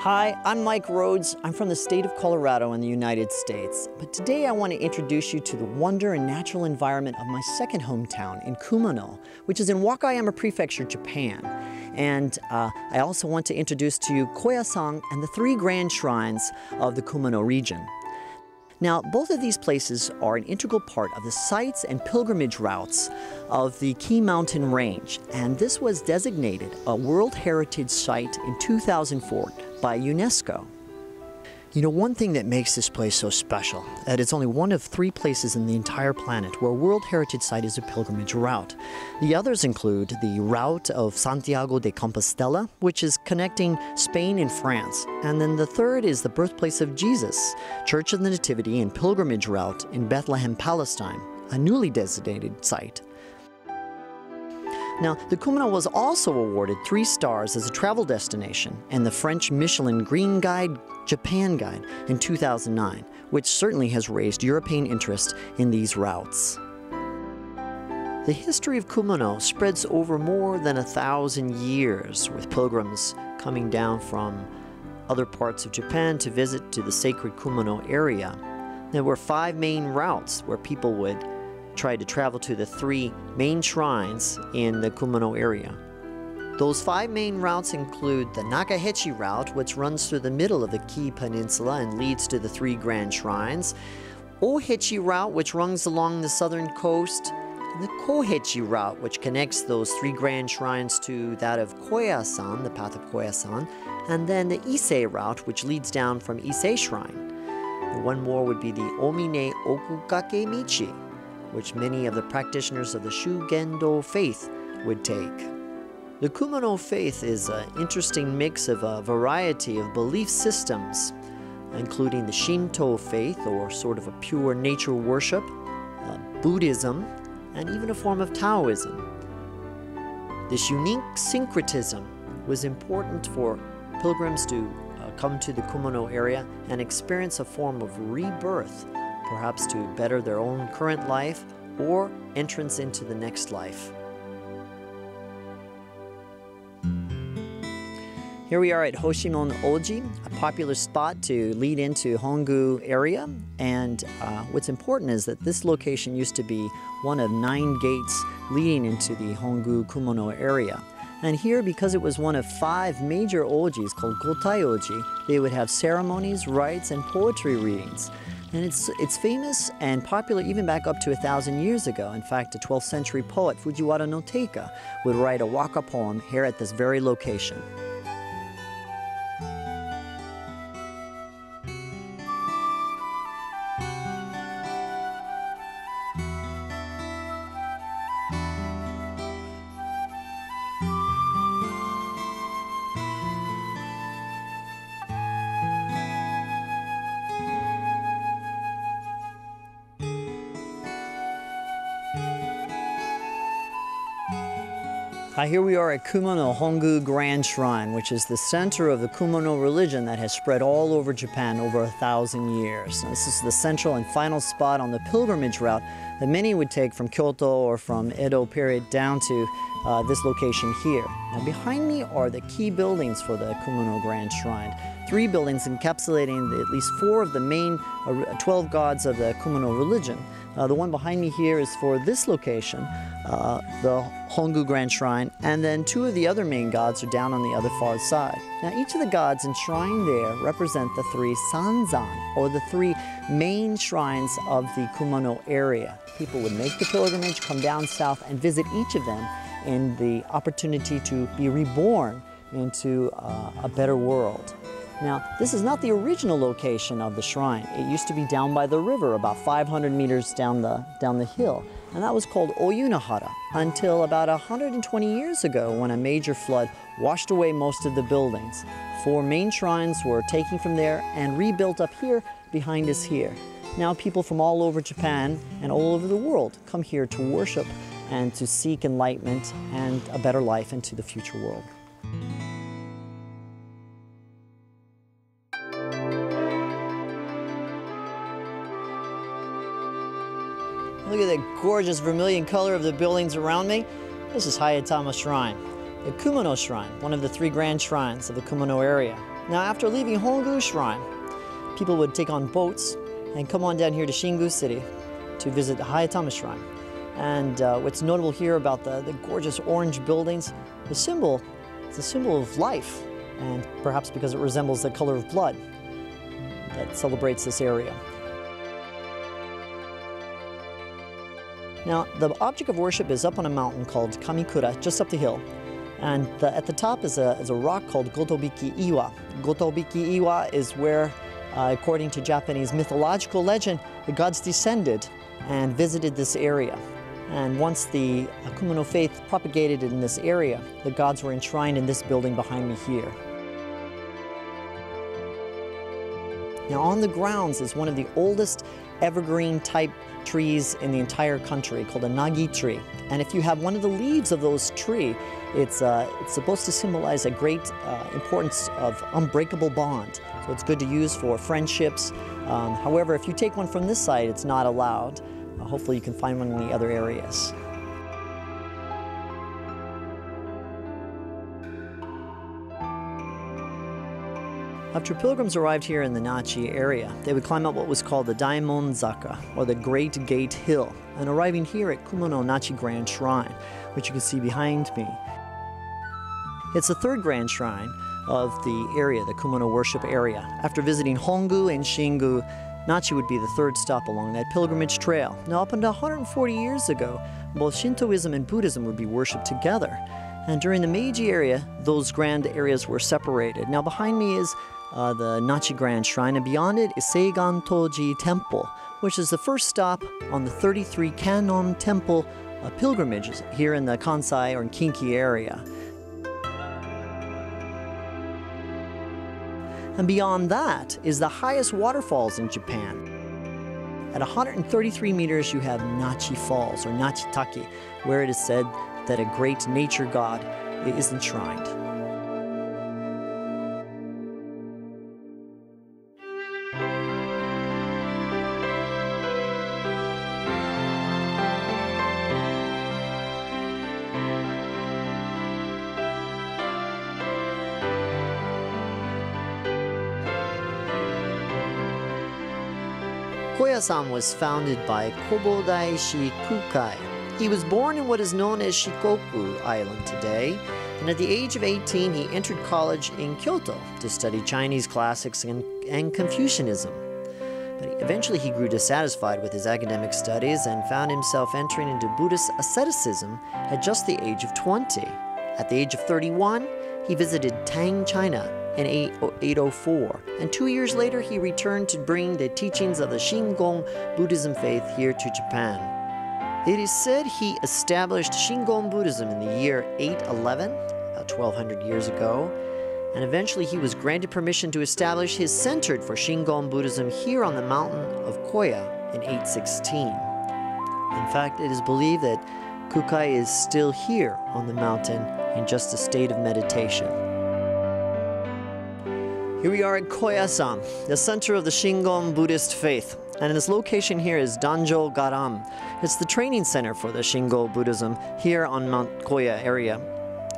Hi, I'm Mike Rhodes. I'm from the state of Colorado in the United States. But today I want to introduce you to the wonder and natural environment of my second hometown in Kumano, which is in Wakayama Prefecture, Japan. And I also want to introduce to you Koyasan and the three grand shrines of the Kumano region. Now, both of these places are an integral part of the sites and pilgrimage routes of the Key Mountain Range, and this was designated a World Heritage Site in 2004 by UNESCO. You know, one thing that makes this place so special, that it's only one of 3 places in the entire planet where a World Heritage Site is a pilgrimage route. The others include the route of Santiago de Compostela, which is connecting Spain and France. And then the third is the birthplace of Jesus, Church of the Nativity and pilgrimage route in Bethlehem, Palestine, a newly designated site. Now, the Kumano was also awarded 3 stars as a travel destination and the French Michelin Green Guide Japan Guide in 2009, which certainly has raised European interest in these routes. The history of Kumano spreads over more than 1,000 years, with pilgrims coming down from other parts of Japan to visit to the sacred Kumano area. There were 5 main routes where people would try to travel to the 3 main shrines in the Kumano area. Those 5 main routes include the Nakahechi route, which runs through the middle of the Kii Peninsula and leads to the 3 grand shrines, Ohechi route, which runs along the southern coast, and the Kohechi route, which connects those 3 grand shrines to that of Koyasan, the path of Koyasan, and then the Ise route, which leads down from Ise Shrine. And one more would be the Omine Okukake Michi, which many of the practitioners of the Shugendo faith would take. The Kumano faith is an interesting mix of a variety of belief systems, including the Shinto faith, or sort of a pure nature worship, Buddhism, and even a form of Taoism. This unique syncretism was important for pilgrims to come to the Kumano area and experience a form of rebirth, perhaps to better their own current life or entrance into the next life. Here we are at Hoshimon Oji, a popular spot to lead into Hongu area. And what's important is that this location used to be one of 9 gates leading into the Hongu Kumano area. And here, because it was one of 5 major ojis called Gotai Oji, they would have ceremonies, rites, and poetry readings. And it's famous and popular even back up to 1,000 years ago. In fact, a 12th century poet, Fujiwara no Teika, would write a waka poem here at this very location. Here we are at Kumano Hongu Grand Shrine, which is the center of the Kumano religion that has spread all over Japan over 1,000 years. Now, this is the central and final spot on the pilgrimage route that many would take from Kyoto or from Edo period down to this location here. Now, behind me are the key buildings for the Kumano Grand Shrine. 3 buildings encapsulating at least 4 of the main 12 gods of the Kumano religion. The one behind me here is for this location, the Hongu Grand Shrine, and then 2 of the other main gods are down on the other far side. Now, each of the gods enshrined there represent the 3 Sanzan, or the 3 main shrines of the Kumano area. People would make the pilgrimage, come down south, and visit each of them in the opportunity to be reborn into a better world. Now, this is not the original location of the shrine. It used to be down by the river, about 500 meters down the hill, and that was called Oyunahara until about 120 years ago, when a major flood washed away most of the buildings. 4 main shrines were taken from there and rebuilt up here behind us here. Now people from all over Japan and all over the world come here to worship and to seek enlightenment and a better life into the future world. Look at the gorgeous vermilion color of the buildings around me. This is Hayatama Shrine, the Kumano Shrine, one of the 3 grand shrines of the Kumano area. Now, after leaving Hongu Shrine, people would take on boats and come on down here to Shingu City to visit the Hayatama Shrine. And what's notable here about the gorgeous orange buildings, it's a symbol of life, and perhaps because it resembles the color of blood that celebrates this area. Now, the object of worship is up on a mountain called Kamikura, just up the hill. And at the top is a rock called Gotobiki Iwa. Gotobiki Iwa is where, according to Japanese mythological legend, the gods descended and visited this area. And once the Kumano faith propagated in this area, the gods were enshrined in this building behind me here. Now, on the grounds is one of the oldest evergreen type trees in the entire country, called a nagi tree. And if you have one of the leaves of those tree, it's supposed to symbolize a great importance of unbreakable bond. So it's good to use for friendships. However, if you take one from this side, it's not allowed. Hopefully you can find one in the other areas. After pilgrims arrived here in the Nachi area, they would climb up what was called the Daimon Zaka, or the Great Gate Hill, and arriving here at Kumano Nachi Grand Shrine, which you can see behind me. It's the third grand shrine of the area, the Kumano worship area. After visiting Hongu and Shingu, Nachi would be the third stop along that pilgrimage trail. Now, up until 140 years ago, both Shintoism and Buddhism would be worshipped together. And during the Meiji era, those grand areas were separated. Now, behind me is the Nachi Grand Shrine, and beyond it is Seigan Toji Temple, which is the first stop on the 33 Kannon Temple pilgrimages here in the Kansai or Kinki area. And beyond that is the highest waterfalls in Japan. At 133 meters, you have Nachi Falls, or Nachi Taki, where it is said that a great nature god is enshrined. Koya-san was founded by Kobodaishi Kukai. He was born in what is known as Shikoku Island today, and at the age of 18 he entered college in Kyoto to study Chinese classics and Confucianism. But eventually he grew dissatisfied with his academic studies and found himself entering into Buddhist asceticism at just the age of 20. At the age of 31, he visited Tang, China in 804, and 2 years later he returned to bring the teachings of the Shingon Buddhism faith here to Japan. It is said he established Shingon Buddhism in the year 811, about 1200 years ago, and eventually he was granted permission to establish his center for Shingon Buddhism here on the mountain of Koya in 816. In fact, it is believed that Kukai is still here on the mountain in just a state of meditation. Here we are at Koya-san, the center of the Shingon Buddhist faith. And this location here is Danjo Garam. It's the training center for the Shingon Buddhism here on Mount Koya area.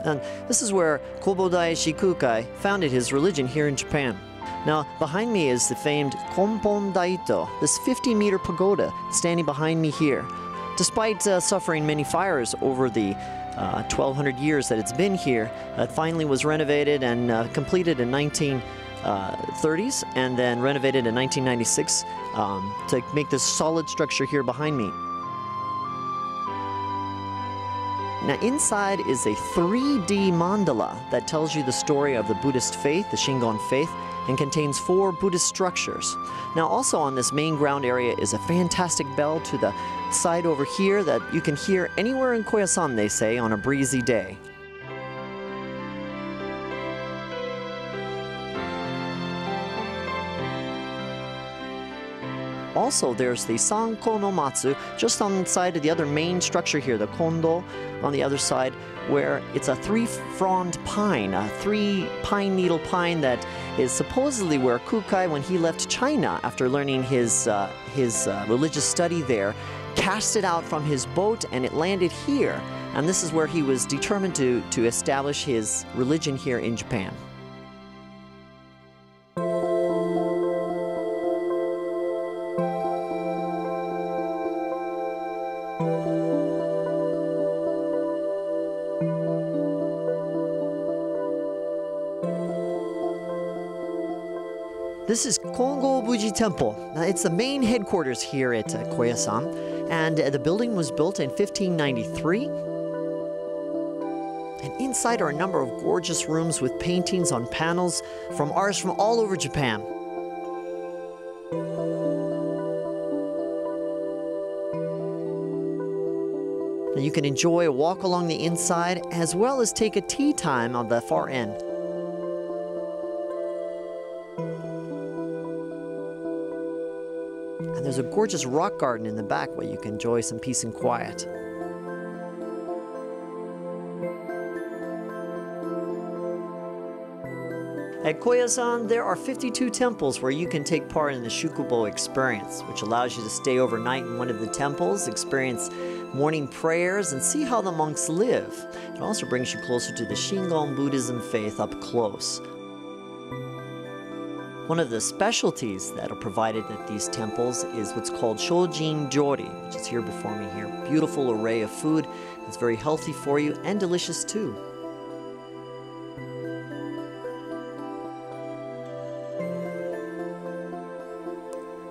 And this is where Kobodai Shikukai founded his religion here in Japan. Now, behind me is the famed Konpon Daito, this 50-meter pagoda standing behind me here. Despite suffering many fires over the 1,200 years that it's been here, it finally was renovated and completed in 1930s, and then renovated in 1996 to make this solid structure here behind me. Now, inside is a 3D mandala that tells you the story of the Buddhist faith, the Shingon faith, and contains 4 Buddhist structures. Now, also on this main ground area is a fantastic bell to the side over here that you can hear anywhere in Koya-san, they say, on a breezy day. Also, there's the Sanko no Matsu just on the side of the other main structure here, the kondo on the other side, where it's a 3-frond pine, a 3-pine needle pine that is supposedly where Kukai, when he left China after learning his religious study there, cast it out from his boat and it landed here. And this is where he was determined to establish his religion here in Japan. This is Kongo-Buji Temple. It's the main headquarters here at Koyasan, and the building was built in 1593. And inside are a number of gorgeous rooms with paintings on panels from artists from all over Japan. Now you can enjoy a walk along the inside as well as take a tea time on the far end. And there's a gorgeous rock garden in the back where you can enjoy some peace and quiet. At Koyasan, there are 52 temples where you can take part in the Shukubo experience, which allows you to stay overnight in one of the temples, experience morning prayers, and see how the monks live. It also brings you closer to the Shingon Buddhism faith up close. One of the specialties that are provided at these temples is what's called Shojin Jori, which is here before me here. Beautiful array of food. It's very healthy for you and delicious too.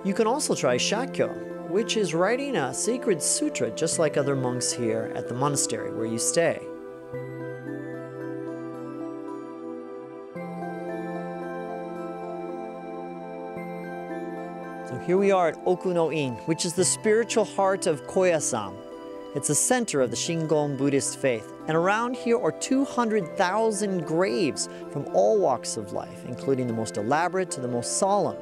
You can also try Shakyo, which is writing a sacred sutra just like other monks here at the monastery where you stay. So here we are at Okuno-in, which is the spiritual heart of Koyasan. It's the center of the Shingon Buddhist faith. And around here are 200,000 graves from all walks of life, including the most elaborate to the most solemn.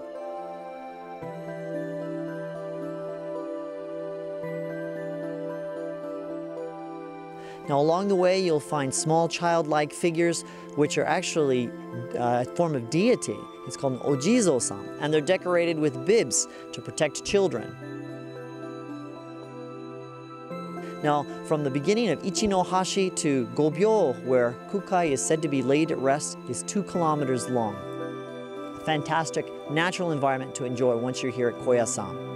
Now along the way you'll find small childlike figures which are actually a form of deity. It's called an Ojizo-san, and they're decorated with bibs to protect children. Now from the beginning of Ichinohashi to Gobyo, where Kukai is said to be laid at rest, is 2 kilometers long. A fantastic natural environment to enjoy once you're here at Koyasan.